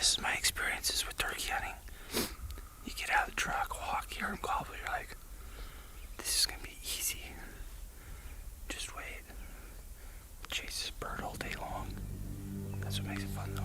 This is my experiences with turkey hunting. You get out of the truck, walk, hear them gobble, you're like, this is gonna be easy. Just wait. Chase this bird all day long. That's what makes it fun though.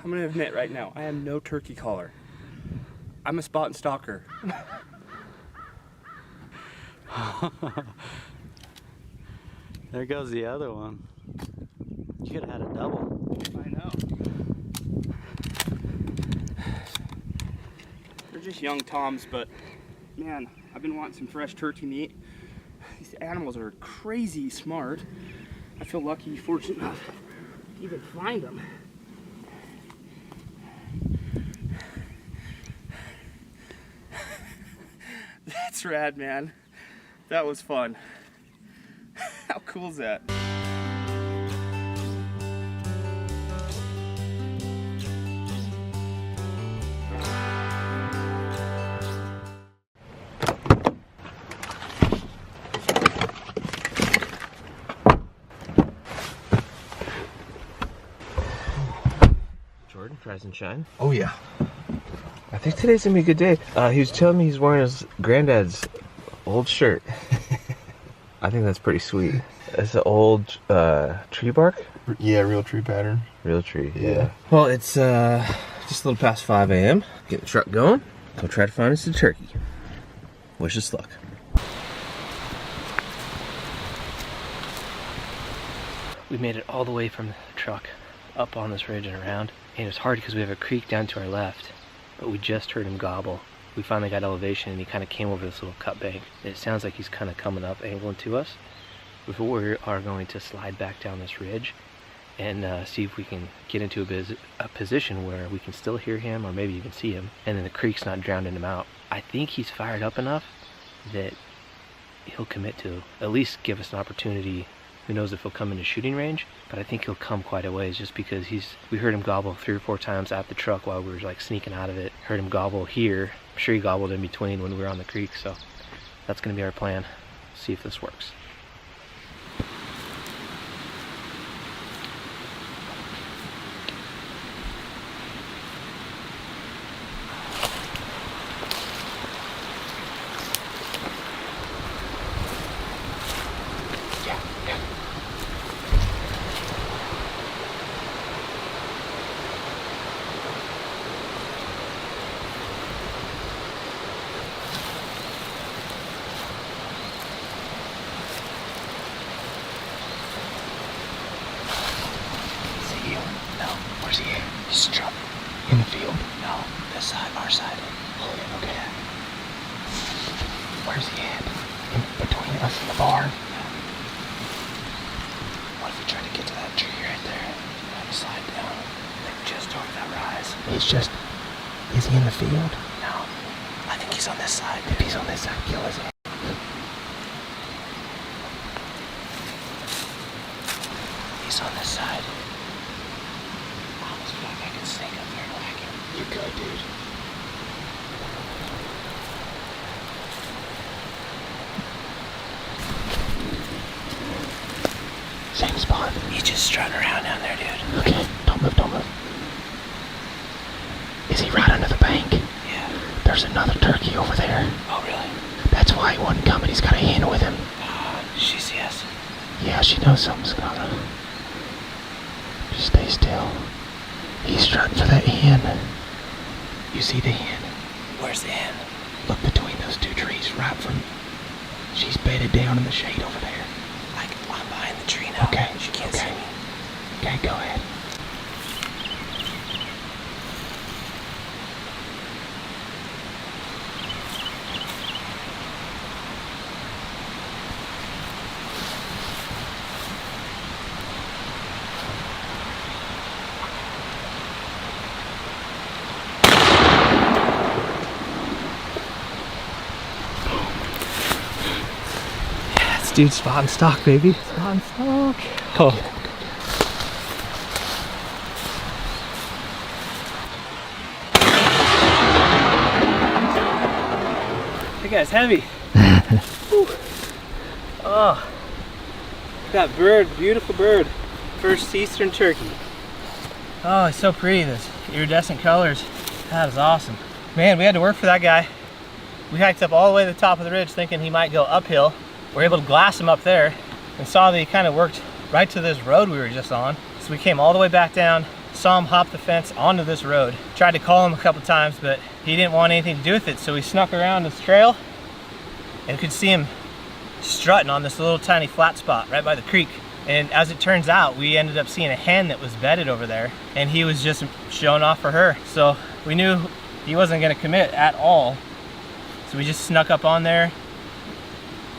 I'm gonna admit right now, I am no turkey caller. I'm a spot and stalker. There goes the other one. You could have had a double. I know. They're just young toms, but man, I've been wanting some fresh turkey meat. These animals are crazy smart. I feel lucky, fortunate enough to even find them. That's rad, man. That was fun. How cool is that? Jordan, rise and shine. Oh yeah. I think today's gonna be a good day. He was telling me he's wearing his granddad's old shirt. I think that's pretty sweet. It's an old tree bark? Yeah, real tree pattern. Real tree, yeah. Well, it's just a little past 5 a.m. Get the truck going. Go try to find us a turkey. Wish us luck. We made it all the way from the truck up on this ridge and around. And it was hard because we have a creek down to our left. But we just heard him gobble. We finally got elevation and he kind of came over this little cut bank. It sounds like he's kind of coming up, angling to us. Before we are going to slide back down this ridge and see if we can get into a position where we can still hear him or maybe you can see him and then the creek's not drowning him out. I think he's fired up enough that he'll commit to at least give us an opportunity. Who knows if he'll come into shooting range, but I think he'll come quite a ways just because we heard him gobble 3 or 4 times at the truck while we were like sneaking out of it. Heard him gobble here. I'm sure he gobbled in between when we were on the creek, so that's gonna be our plan. See if this works. In the field? No, this side, our side. Okay. Where's he at? In between us and the barn. What if we try to get to that tree right there and slide down? Like just over that rise. Is he in the field? No. I think he's on this side. If he's on this side, kill his ass. on this side. I almost feel like I can sneak up there and whack him. You're good, dude. Same spot. He's just strutting around down there, dude. Okay, don't move, don't move. Is he right under the bank? Yeah. There's another turkey over there. Oh, really? That's why he wasn't coming. He's got a hen with him. She sees us. Yeah, she knows something's gonna. Just stay still. He's strutting for that hen. You see the hen? Where's the hen? Look between those two trees, right from. She's bedded down in the shade over there. I'm behind the tree now. Okay. She can't okay. see me. Okay, go ahead. Dude, spot and stock, baby. Spot and stock. Oh. That guy's heavy. Oh. That bird, beautiful bird. First eastern turkey. Oh, it's so pretty, this iridescent colors. That is awesome. Man, we had to work for that guy. We hiked up all the way to the top of the ridge thinking he might go uphill. We were able to glass him up there and saw that he kind of worked right to this road we were just on. So we came all the way back down, saw him hop the fence onto this road. Tried to call him a couple times, but he didn't want anything to do with it. So we snuck around this trail and could see him strutting on this little tiny flat spot right by the creek. And as it turns out, we ended up seeing a hen that was bedded over there, and he was just showing off for her. So we knew he wasn't gonna commit at all. So we just snuck up on there,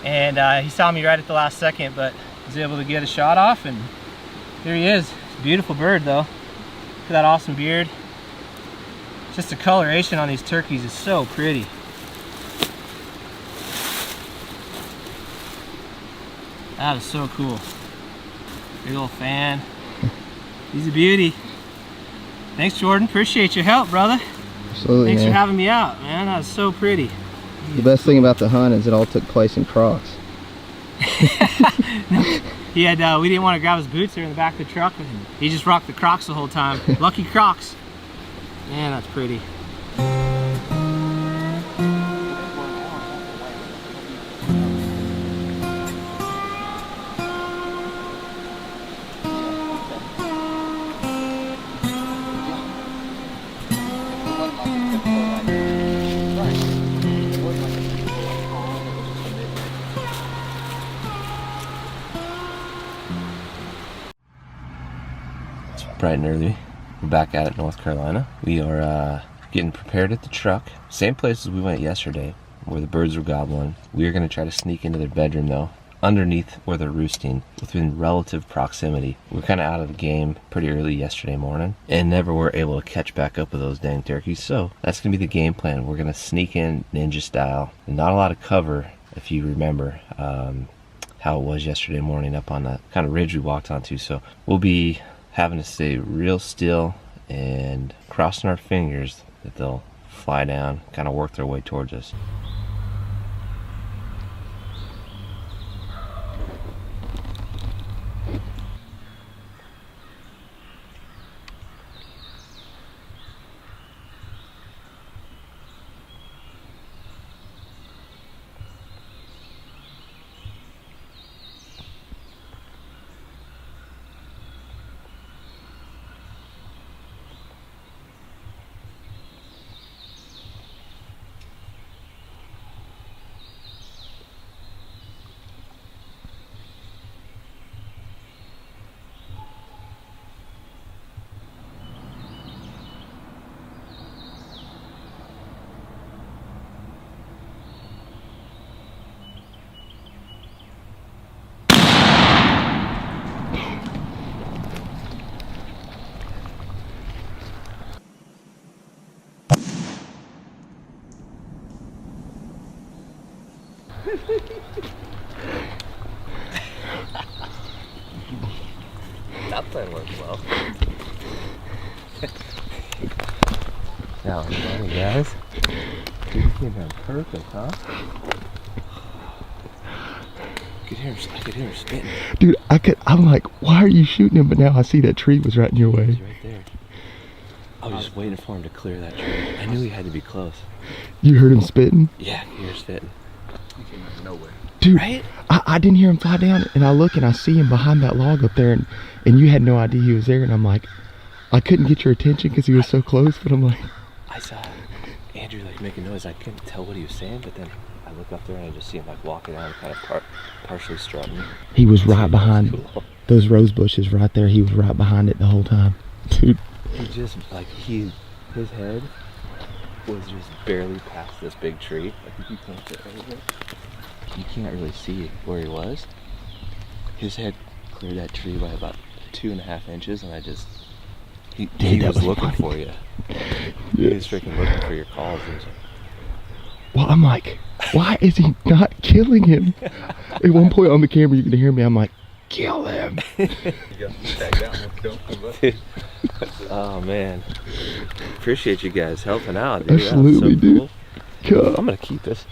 and he saw me right at the last second, but was able to get a shot off, and here he is. Beautiful bird though. Look at that awesome beard. Just the coloration on these turkeys is so pretty. That is so cool. Big old fan. He's a beauty. Thanks, Jordan. Appreciate your help, brother. Absolutely, Thanks man. for having me out, man. That was so pretty. The best thing about the hunt is it all took place in Crocs. He had, we didn't want to grab his boots there in the back of the truck, and he just rocked the Crocs the whole time. Lucky Crocs. Man, that's pretty. Bright and early. We're back at it, North Carolina. We are getting prepared at the truck. Same place as we went yesterday, where the birds were gobbling. We are going to try to sneak into their bedroom, though, underneath where they're roosting, within relative proximity. We were kind of out of the game pretty early yesterday morning, and never were able to catch back up with those dang turkeys. So that's going to be the game plan. We're going to sneak in ninja style. Not a lot of cover, if you remember how it was yesterday morning up on that kind of ridge we walked onto. So we'll be having to stay real still and crossing our fingers that they'll fly down, kind of work their way towards us. That plan worked well. Now, morning, guys. You came down perfect, huh? I could hear him spitting. Dude, I'm like, why are you shooting him? But now I see that tree was right in your way. He's right there. I was just waiting for him to clear that tree. I knew he had to be close. You heard him spitting? Yeah, he was spitting. He came out of nowhere. Dude, Right? I didn't hear him fly down, and I look and I see him behind that log up there, and you had no idea he was there, and I'm like, I couldn't get your attention because he was so close, but I'm like... I saw Andrew like make a noise. I couldn't tell what he was saying, but then I look up there and I just see him like walking out, kind of partially strutting. He was right behind Cool. those rose bushes right there. He was right behind it the whole time. Dude. He just like his head was just barely past this big tree. Like if you can't sit right here, you can't really see where he was. His head cleared that tree by about 2.5 inches, and I just he was looking for you. He was freaking looking for your calls. Well, I'm like, why is he not killing him? At one point on the camera, you can hear me. I'm like, kill him. You got tagged out and killed. Oh man, appreciate you guys helping out. Dude. Absolutely, That was so cool. God. I'm gonna keep this.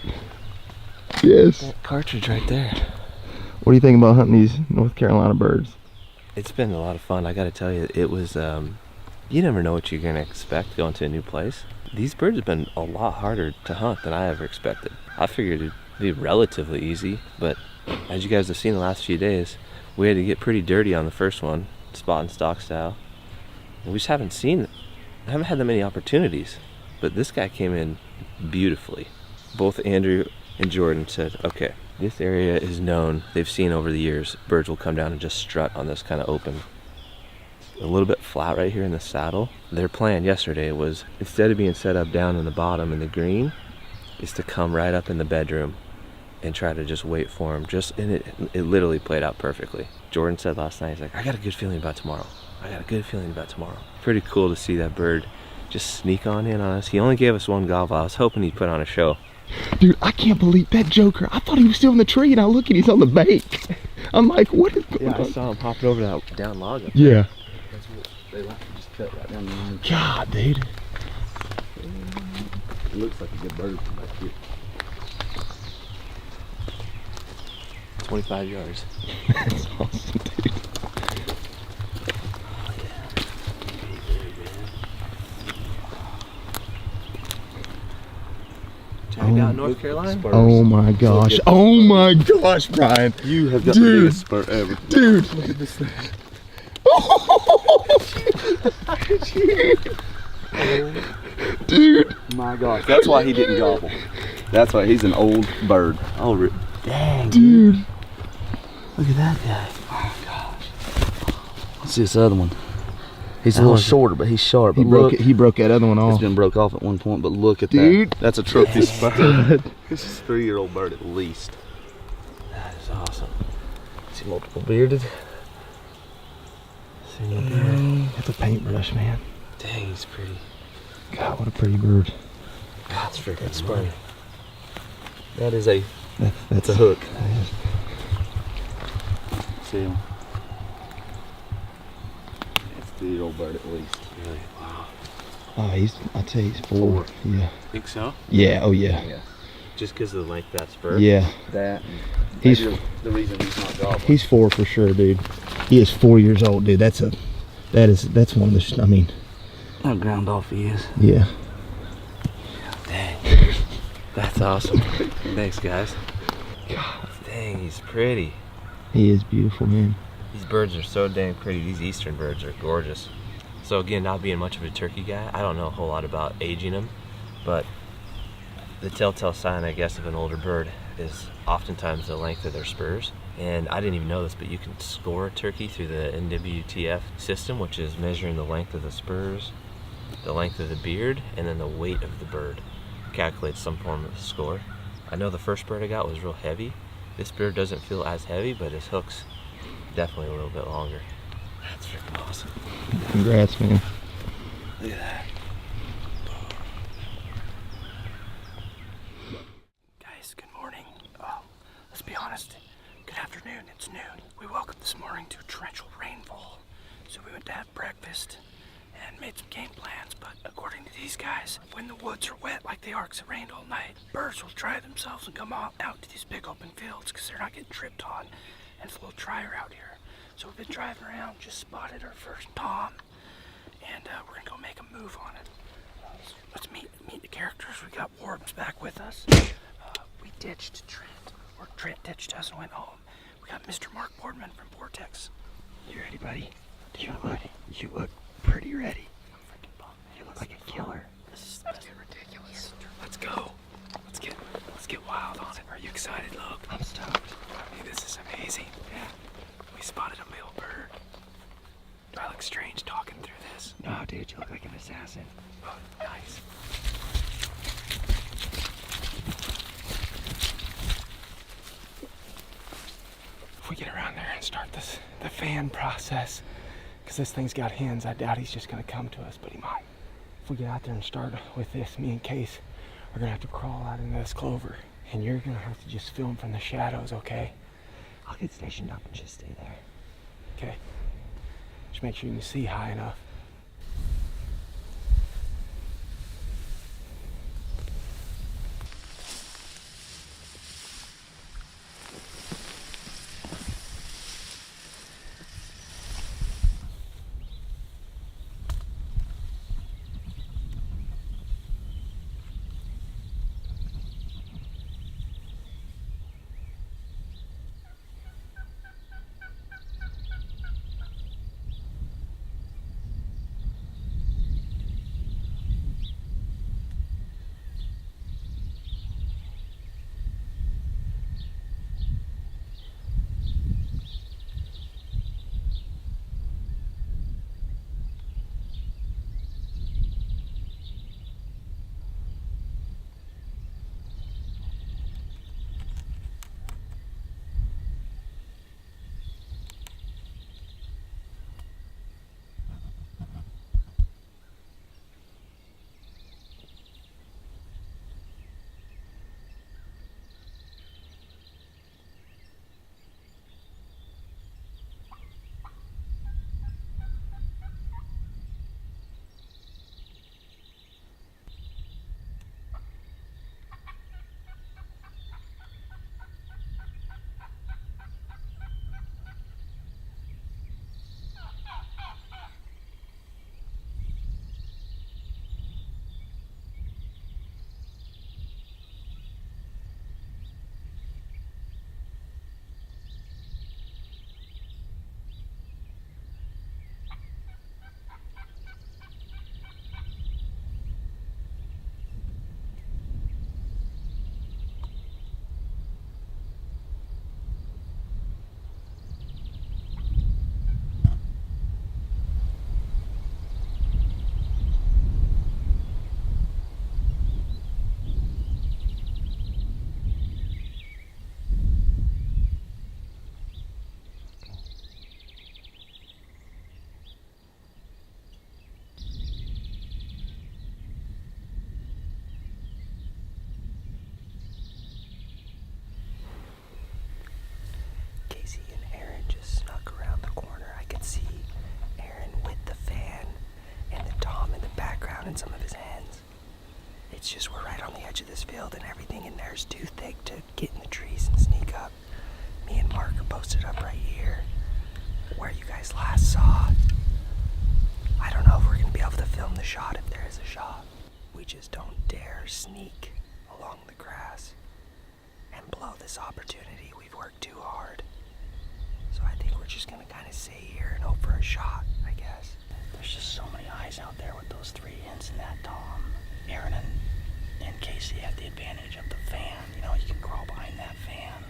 Yes. That cartridge right there. What do you think about hunting these North Carolina birds? It's been a lot of fun. I gotta tell you, it was, you never know what you're gonna expect going to a new place. These birds have been a lot harder to hunt than I ever expected. I figured it'd be relatively easy, but as you guys have seen the last few days, we had to get pretty dirty on the first one, spot and stock style. And we just haven't had that many opportunities. But this guy came in beautifully. Both Andrew and Jordan said, okay, this area is known. They've seen over the years, birds will come down and just strut on this kind of open. A little bit flat right here in the saddle. Their plan yesterday was, instead of being set up down in the bottom in the green, is to come right up in the bedroom and try to just wait for him. And it literally played out perfectly. Jordan said last night, he's like, I got a good feeling about tomorrow. Pretty cool to see that bird just sneak on in on us. He only gave us one gobble. I was hoping he'd put on a show. Dude, I can't believe that joker. I thought he was still in the tree, and I look and he's on the bank. I'm like, what is going on? I saw him popping over that down log. Yeah. That's what they like to just cut right down the God, dude. It looks like a good bird from back here. 25 yards. That's awesome, dude. Check out North Carolina. Oh my gosh. Oh my gosh, Brian. You have got Dude. the biggest spur ever. Dude. Look at this thing. Dude. My gosh. That's why he didn't gobble. That's why he's an old bird. Oh, dang. Dude. Look at that guy. Oh gosh. Let's see this other one. He's a That little was- shorter, but he's sharp. He But broke look, it. He broke that other one it's off. been broke off at one point, but look at Dude. that. That's a trophy spur. Stud. This is a 3-year-old bird at least. That is awesome. See multiple bearded. Single beard. That's a paintbrush, man. Dang, he's pretty. God, what a pretty bird. That's freaking Spur. money. That is a That's a hook. that is- See him. It's a 3-year-old bird at least. Really? Wow. Oh, I'd say he's 4. Yeah. Think so? Yeah, oh yeah. Yeah. Just because of the length of that spur? Yeah. That. He's Maybe the reason he's not gobbling. he's 4 for sure, dude. He is 4 years old, dude. That's one of the, I mean, How ground off he is. yeah. Dang. That's awesome. Thanks, guys. God, Dang, he's pretty. he is beautiful, man. These birds are so dang pretty. These eastern birds are gorgeous. So again, not being much of a turkey guy, I don't know a whole lot about aging them, but the telltale sign, I guess, of an older bird is oftentimes the length of their spurs. And I didn't even know this, but you can score a turkey through the NWTF system, which is measuring the length of the spurs, the length of the beard, and then the weight of the bird. Calculates some form of score. I know the first bird I got was real heavy. This bird doesn't feel as heavy, but his hook's definitely a little bit longer. That's freaking awesome. Congrats, man. Look at that. Guys, good morning. Let's be honest. Good afternoon. It's noon. We woke up this morning to torrential rainfall. breakfast and made some game plans, but according to these guys, when the woods are wet like they are because it rained all night, birds will dry themselves and come out to these big open fields because they're not getting tripped on, and it's a little drier out here. So we've been driving around, just spotted our first tom, and we're gonna go make a move on it. Let's meet the characters. We got Warbs back with us. We ditched Trent, or Trent ditched us and went home. We got Mr. Mark Boardman from Vortex. You ready, buddy? You look pretty ready. I'm freaking pumped. You look like a killer. This is ridiculous. Let's go. Let's get wild on it. Are you excited, Loki? I'm stoked. Hey, this is amazing. Yeah. We spotted a male bird. Do I look strange talking through this? No, dude, you look like an assassin. Oh, nice. If we get around there and start the fan process, because this thing's got hens, I doubt he's just going to come to us, but he might. If we get out there and start with this, me and Case are going to have to crawl out into this clover, and you're going to have to just film from the shadows, okay? I'll get stationed up and just stay there. Okay. Just make sure you can see high enough. And some of his hens. It's just we're right on the edge of this field and everything in there is too thick to get in the trees and sneak up. Me and Mark are posted up right here where you guys last saw. I don't know if we're gonna be able to film the shot if there is a shot. We just don't dare sneak along the grass and blow this opportunity. We've worked too hard. So I think we're just gonna kind of stay here and hope for a shot, I guess. There's just so many eyes out there with those three hens and that tom. Aaron and Casey have the advantage of the fan. You know, you can crawl behind that fan.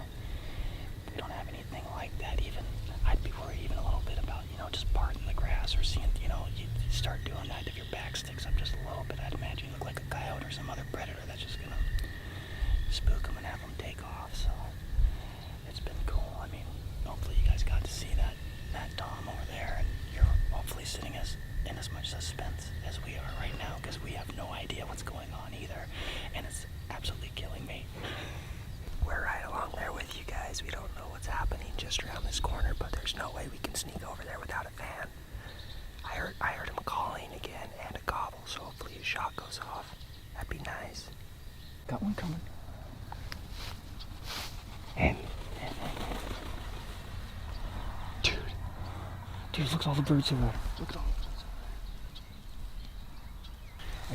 We don't have anything like that. Even I'd be worried even a little bit about, you know, just parting the grass or seeing, you know, you start doing that. If your back sticks up just a little bit, I'd imagine you look like a coyote or some other predator that's just gonna spook them and have them take off. So it's been cool. I mean, hopefully you guys got to see that tom over there, and you're hopefully sitting in as much suspense as we are right now, because we have no idea what's going on either, and it's absolutely killing me. We're right along there with you guys. We don't know what's happening just around this corner, but there's no way we can sneak over there without a fan. I heard got one coming. And Dude, look at all the birds in there. Look at all the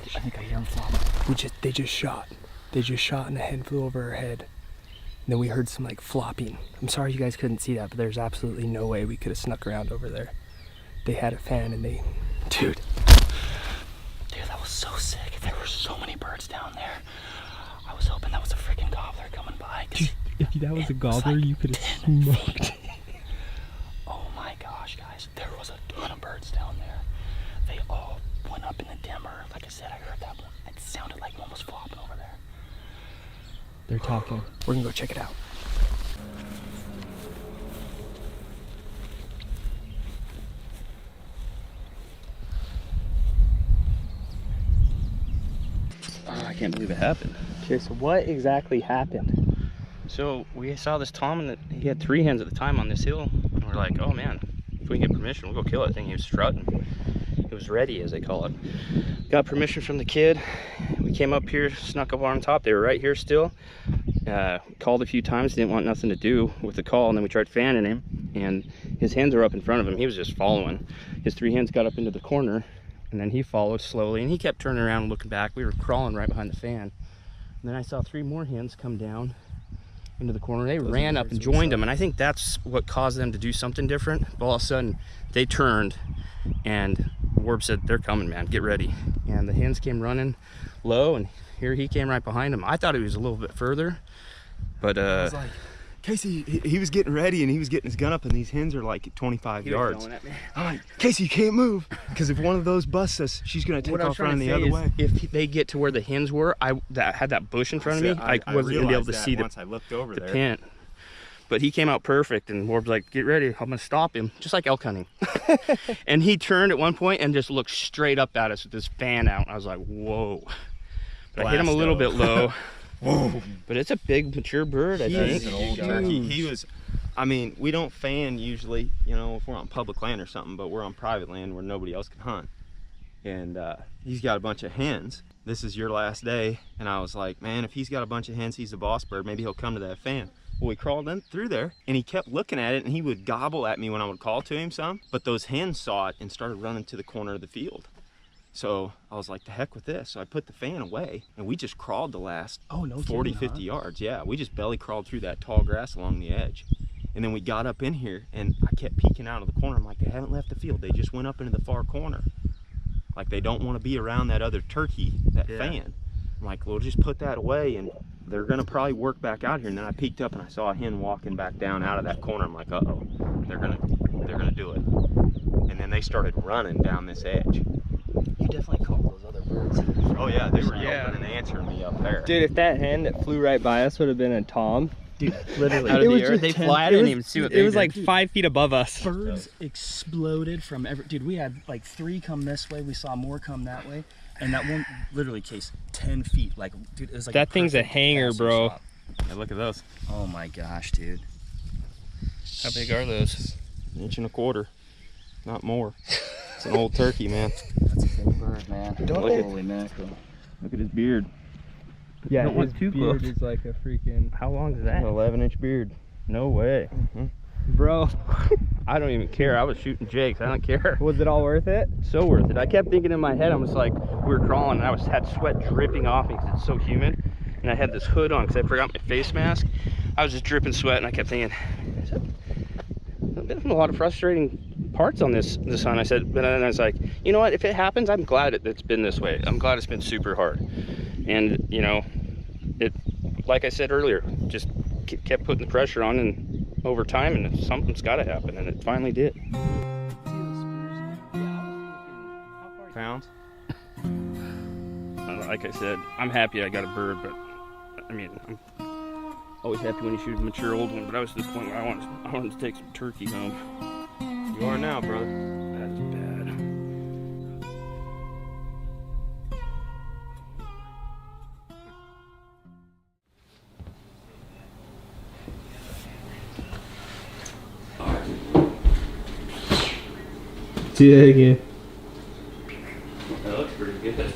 birds. I think I hear them flopping. They just shot. They just shot and a hen flew over our head. And then we heard some like flopping. I'm sorry you guys couldn't see that, but there's absolutely no way we could have snuck around over there. They had a fan and they, dude, that was so sick. There were so many birds down there. I was hoping that was a freaking gobbler coming by. Dude, if that was a gobbler, like you could have smoked. Oh my gosh, guys. There was a ton of birds down there. They all went up in the dimmer. Like I said, I heard that one. It sounded like one was flopping over there. They're talking. We're gonna go check it out. I can't believe it happened. Okay, so what exactly happened? So we saw this Tom and he had 3 hens at the time on this hill. And we're like, oh man, if we can get permission, we'll go kill that thing. He was strutting. It was ready, as they call it. Got permission from the kid. We came up here, snuck up on top. They were right here still. Called a few times, didn't want nothing to do with the call. And then we tried fanning him and his hens were up in front of him. He was just following. His 3 hens got up into the corner and then he followed slowly and he kept turning around and looking back. We were crawling right behind the fan. And then I saw 3 more hens come down into the corner. They ran up and joined them, and I think that's what caused them to do something different. But all of a sudden they turned and Warb said, they're coming, man, get ready. And the hens came running low and here he came right behind him. I thought he was a little bit further, but I was like, Casey, he was getting ready and he was getting his gun up and these hens are like 25 yards. I'm like, Casey, you can't move, because if one of those busts us, she's gonna take off running the other way. If they get to where the hens were, I had that bush in front of me, I wasn't gonna be able to see once I looked over the there. pin. But he came out perfect and Warb's like, get ready, I'm gonna stop him, just like elk hunting. And he turned at one point and just looked straight up at us with this fan out. I was like, whoa. But I hit him a little bit low. Whoa. But it's a big mature bird, I think. He's an old turkey. He was, I mean, we don't fan usually, you know, if we're on public land or something, but we're on private land where nobody else can hunt. And he's got a bunch of hens. This is your last day. And I was like, man, if he's got a bunch of hens, he's a boss bird. Maybe he'll come to that fan. Well, we crawled in through there and he kept looking at it and he would gobble at me when I would call to him some, but those hens saw it and started running to the corner of the field. So I was like, the heck with this. So I put the fan away and we just crawled the last 40, 50 yards. Yeah, we just belly crawled through that tall grass along the edge. And then we got up in here and I kept peeking out of the corner. I'm like, they haven't left the field. They just went up into the far corner. Like they don't want to be around that other turkey, that fan. I'm like, we'll just put that away and they're gonna probably work back out here. And then I peeked up and I saw a hen walking back down out of that corner. I'm like, uh-oh, they're gonna do it. And then they started running down this edge. You definitely called those other birds. Oh yeah, they were yelping and answering me up there. Dude, if that hen that flew right by us would have been a Tom, Dude, literally. out of the earth, they fly. I didn't even see what they It was did. like 5 feet above us. Birds exploded from every. Dude, we had like 3 come this way. We saw more come that way, and that one literally cased 10 feet. Like, dude, it was like That thing's a hanger, bro. Yeah, look at those. Oh my gosh, dude. How big are those? 1.25 inches, not more. It's an old turkey, man. That's a big bird, man. Holy mackerel. Look at his beard. Yeah, Don't want his too beard close. is like a freaking... How long is An that? 11-inch beard. No way. Bro, I don't even care. I was shooting jigs. I don't care. was it all worth it? So worth it. I kept thinking in my head, I was like, we were crawling and I had sweat dripping off me because it's so humid. And I had this hood on because I forgot my face mask. I was just dripping sweat and I kept thinking, there's been a lot of frustrating parts on this hunt. I said, but then I was like, you know what? If it happens, I'm glad it's been this way. I'm glad it's been super hard. And, you know, it, like I said earlier, just kept putting the pressure on and over time and something's got to happen. And it finally did. Pounds? Like I said, I'm happy I got a bird, but I mean, I'm always happy when you shoot a mature old one, but I was to the point where I wanted to take some turkey home. You are now, brother. That is bad. Do that again. That looks pretty good.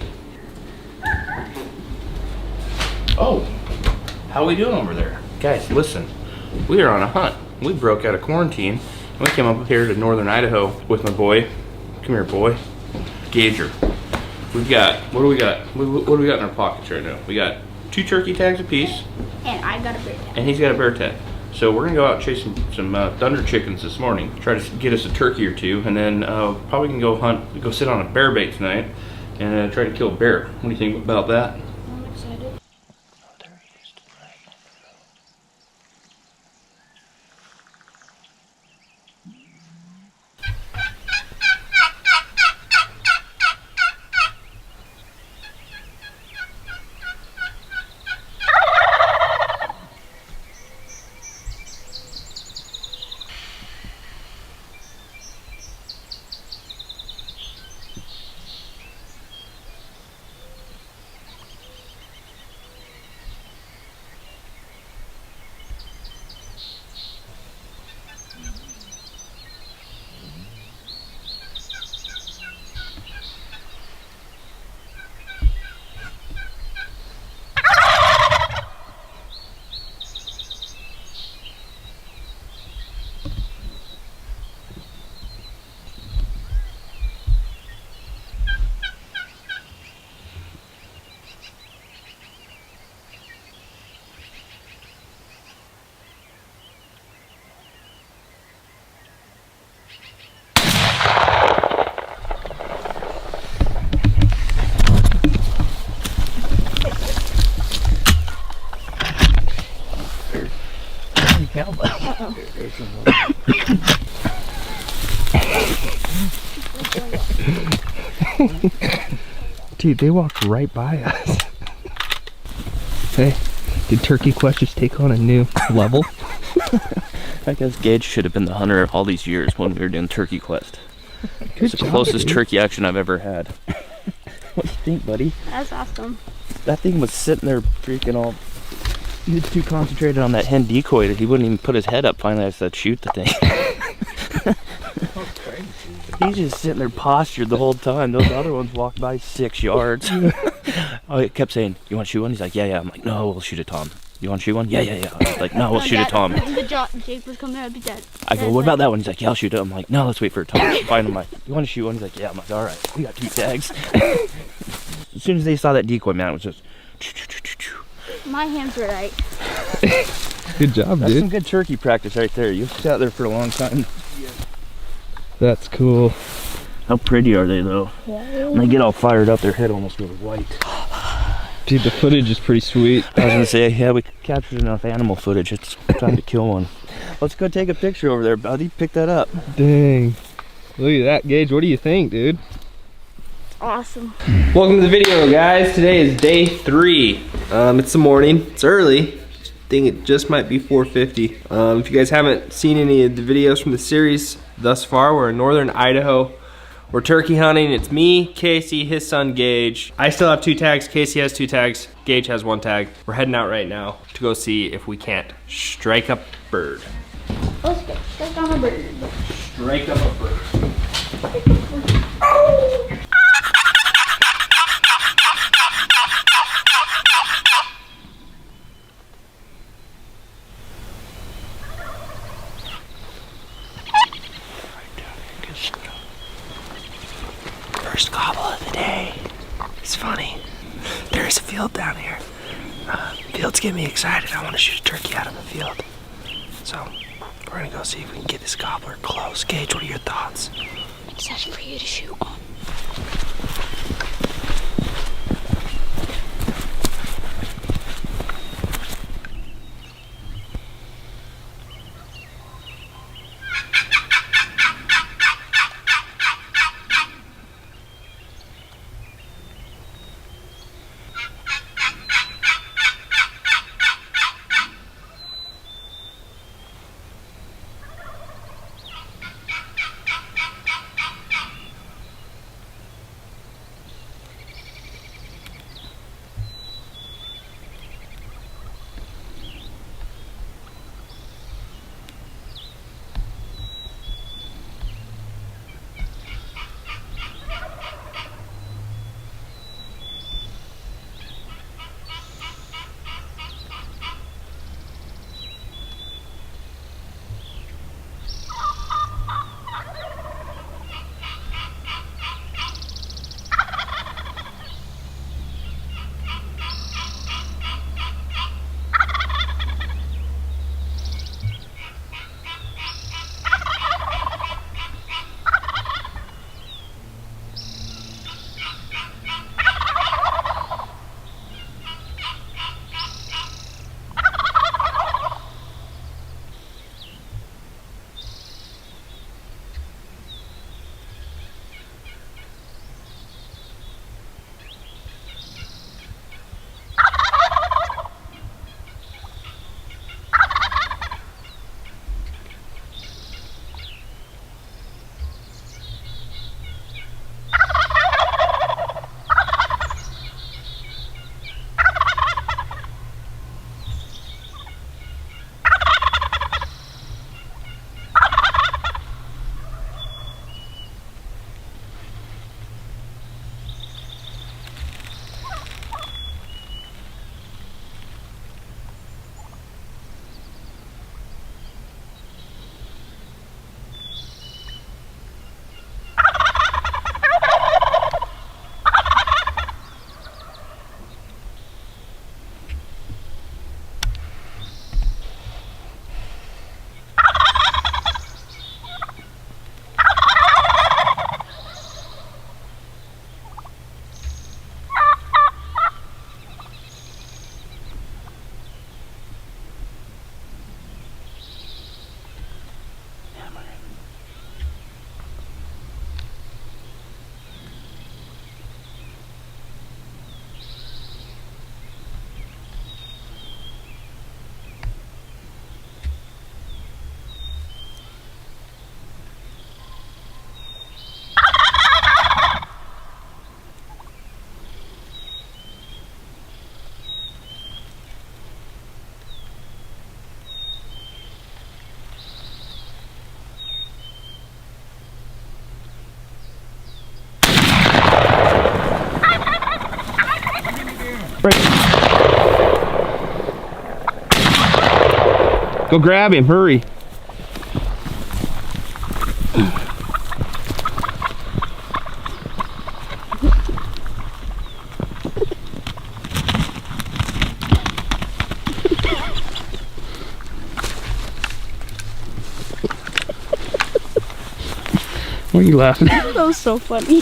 Oh, how we doing over there? Guys, listen, we are on a hunt. We broke out of quarantine, and we came up here to northern Idaho with my boy. Come here, boy. Gager. We've got, what do we got? What do we got in our pockets right now? We got 2 turkey tags apiece. And I got a bear tag. And he's got a bear tag. So we're gonna go out and chase some thunder chickens this morning. Try to get us a turkey or 2, and then probably can go sit on a bear bait tonight and try to kill a bear. What do you think about that? I'm excited. Dude, they walked right by us. Hey, did Turkey Quest just take on a new level? I guess Gage should have been the hunter all these years when we were doing Turkey Quest. It's the closest turkey action I've ever had. What do you think, buddy? That's awesome. That thing was sitting there freaking all... He was too concentrated on that hen decoy that he wouldn't even put his head up. Finally, I said, shoot the thing. He's just sitting there postured the whole time. Those other ones walked by 6 yards. Oh, he kept saying, you want to shoot one? He's like, yeah, yeah. I'm like, no, we'll shoot a Tom. You want to shoot one? Yeah, yeah, yeah. I was like, no, we'll shoot a Tom. Jake was coming up, I go, what about that one? He's like, yeah, I'll shoot it. I'm like, no, let's wait for a Tom. Find him. Like, you want to shoot one? He's like, yeah. I'm like, all right. We got 2 tags. As soon as they saw that decoy, man, it was just... My hands were right. Good job, That's dude. some good turkey practice right there. You sat there for a long time. That's cool. How pretty are they, though? Yeah. When they get all fired up, their head almost goes white. Dude, the footage is pretty sweet. I was gonna say, yeah, we captured enough animal footage. It's time to kill one. Let's go take a picture over there, buddy. Pick that up. Dang. Look at that, Gage. What do you think, dude? Awesome. Welcome to the video, guys. Today is day 3. It's the morning. It's early. I think it just might be 4:50. If you guys haven't seen any of the videos from the series thus far, we're in northern Idaho. We're turkey hunting. It's me, Casey, his son Gage. I still have 2 tags. Casey has 2 tags. Gage has 1 tag. We're heading out right now to go see if we can't strike up a bird. Let's go. Strike on a bird. Strike up a bird. First gobble of the day. It's funny. There's a field down here. Fields get me excited. I want to shoot a turkey out of the field. So we're gonna go see if we can get this gobbler close. Gage, what are your thoughts? It's actually for you to shoot on. Go grab him, hurry. What are you laughing at? That was so funny.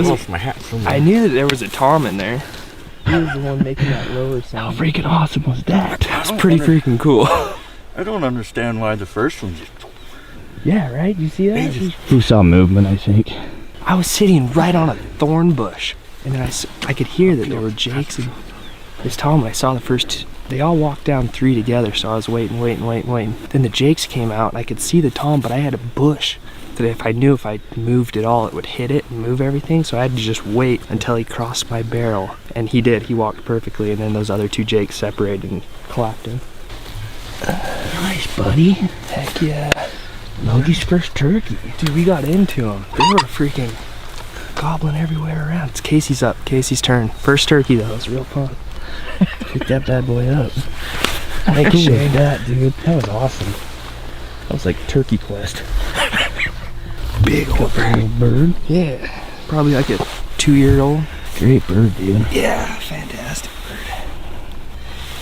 Lost my hat somewhere. I knew that there was a tom in there. He was the one making that lower sound. How freaking awesome was that? That's pretty freaking cool. I don't understand why the first one just... Yeah, right? You see that? He saw movement, I think. I was sitting right on a thorn bush, and then I could hear that there were jakes and this tom, and I saw the first two. They all walked down 3 together, so I was waiting. Then the jakes came out, and I could see the tom, but I had a bush that if I knew if I moved at all, it would hit it and move everything, so I had to just wait until he crossed my barrel. And he did. He walked perfectly, and then those other 2 jakes separated and clapped him. Nice, buddy. Heck yeah. Loki's first turkey. Dude, we got into them. They were freaking gobbling everywhere around. It's Casey's up. Casey's turn. First turkey, though. It was real fun. Pick that bad boy up. How How cool was Shane. that, dude? That was awesome. That was like Turkey Quest. Big old bird. Bird? Yeah. Probably like a 2-year-old. Great bird, dude. Yeah, fantastic bird.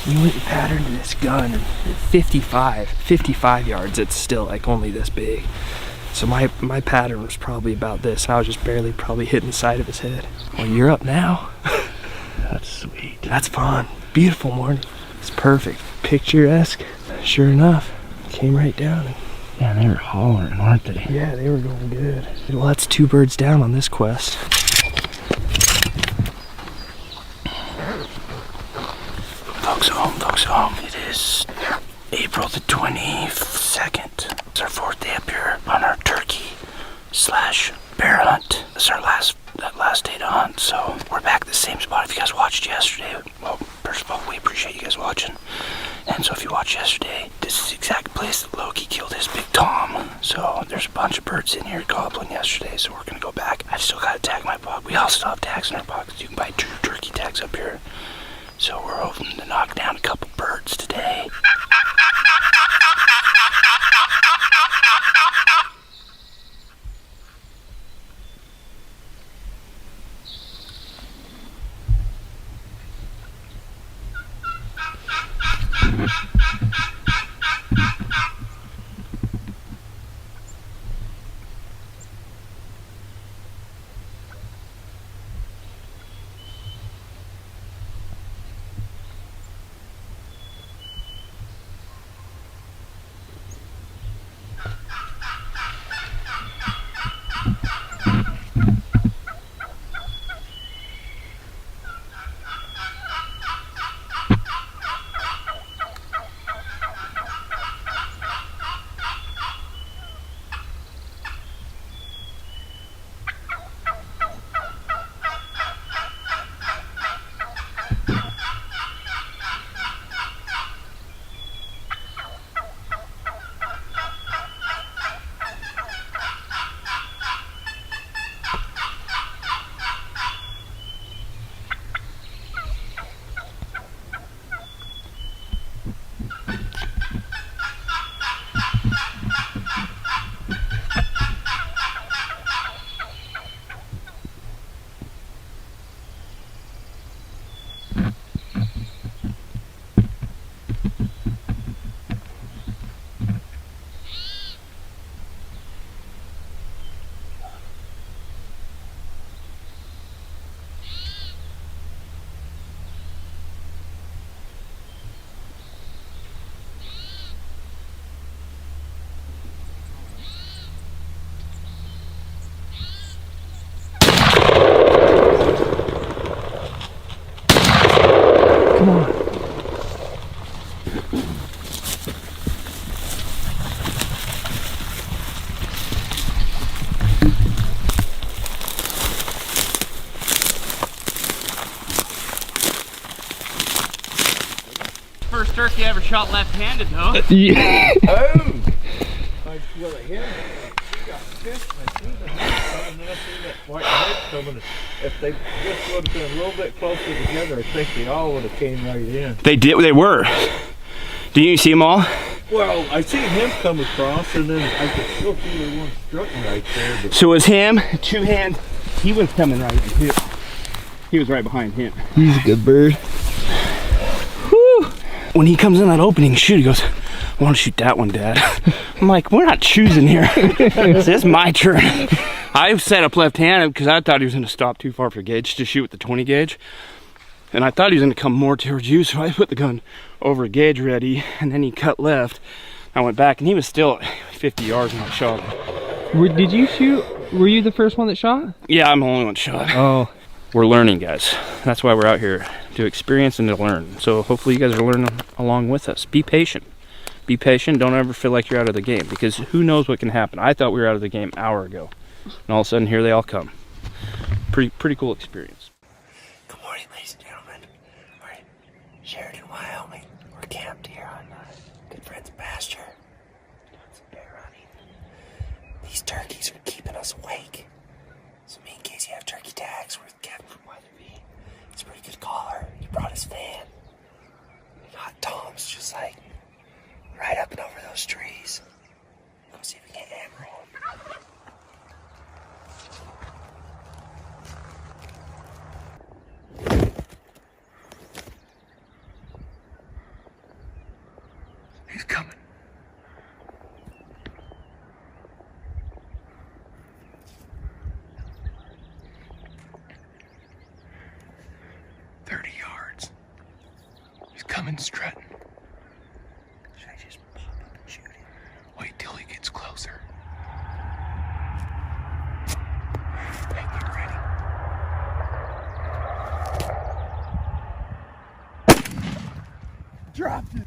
We went and patterned this gun at 55 yards. It's still like only this big. So my pattern was probably about this, and I was just barely probably hitting the side of his head. Well, you're up now. That's sweet. That's fun. Beautiful morning. It's perfect. Picturesque. Sure enough, came right down. And Yeah, they were hollering, weren't they? yeah, they were going good. Well, that's 2 birds down on this quest. Folks home. It is April the 22nd. It's our 4th day up here on our turkey / bear hunt. This is our last day to hunt, so we're back at the same spot. If you guys watched yesterday, well, first of all, we appreciate you guys watching. And so if you watched yesterday, this is the exact place that Loki killed his big tom. So there's a bunch of birds in here gobbling yesterday, so we're gonna go back. I've still got to tag my buck. We all still have tags in our pockets. You can buy 2 turkey tags up here. So we're hoping to knock down a couple birds today. Come on. First turkey I ever shot left-handed though. Yeah. Oh! I feel it here. and then I seen that white head coming. If they just would have been a little bit closer together, I think they all would have came right in. They did. They were. Did you see them all? Well, I seen him come across, and then I could still see the one strutting right there. But So it was him, two hands. He was coming right. He was right behind him. He's a good bird. Whew. When he comes in that opening shoot, he goes, I want to shoot that one, Dad. I'm like, we're not choosing here. It's my turn. I set up left-handed because I thought he was going to stop too far for gauge to shoot with the 20 gauge. And I thought he was going to come more towards you, so I put the gun over a gauge ready, and then he cut left. I went back, and he was still at 50 yards when I shot him. Did you shoot? Were you the first one that shot? Yeah, I'm the only one shot. Oh. We're learning, guys. That's why we're out here, to experience and to learn. So hopefully you guys are learning along with us. Be patient. Be patient. Don't ever feel like you're out of the game, because who knows what can happen. I thought we were out of the game an hour ago, and all of a sudden here they all come. Pretty cool experience. Good morning, ladies and gentlemen. We're in Sheridan, Wyoming. We're camped here on good friend's pasture. Doing some bear hunting. These turkeys are keeping us awake. So me and Casey have turkey tags with Kevin from YETI. He's a pretty good caller. He brought his fan. We got toms just like right up and over those trees. Go see if we can hammer him. He's coming. He's coming strutting. Should I just pop up and shoot him? Wait till he gets closer. Okay, get ready. Dropped it.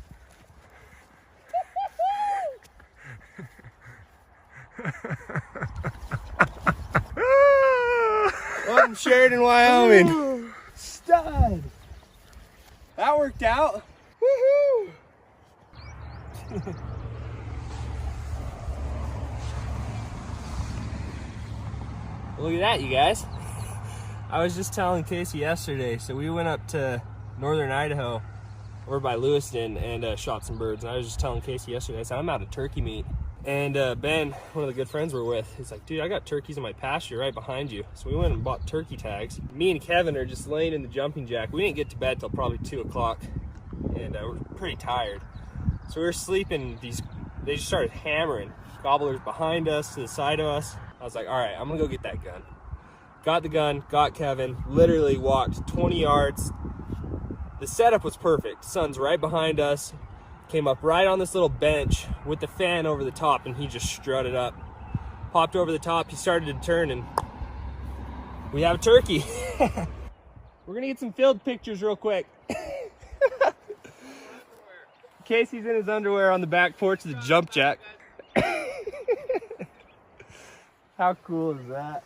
Welcome to Sheridan, Wyoming. Stud. That worked out. Woohoo! Look at that, you guys. I was just telling Casey yesterday, so we went up to northern Idaho, over by Lewiston, and shot some birds. And I was just telling Casey yesterday, I said, I'm out of turkey meat. And Ben, one of the good friends we're with, he's like, dude, I got turkeys in my pasture right behind you. So we went and bought turkey tags. Me and Kevin are just laying in the jumping jack. We didn't get to bed till probably 2 o'clock, and we're pretty tired. So we were sleeping, they just started hammering. Gobblers behind us, to the side of us. I was like, all right, I'm gonna go get that gun. Got the gun, got Kevin, literally walked 20 yards. The setup was perfect. Sun's right behind us. Came up right on this little bench with the fan over the top, and he just strutted up. Popped over the top, he started to turn, and we have a turkey. We're gonna get some field pictures real quick. Casey's in his underwear on the back porch of the jump jack. How cool is that?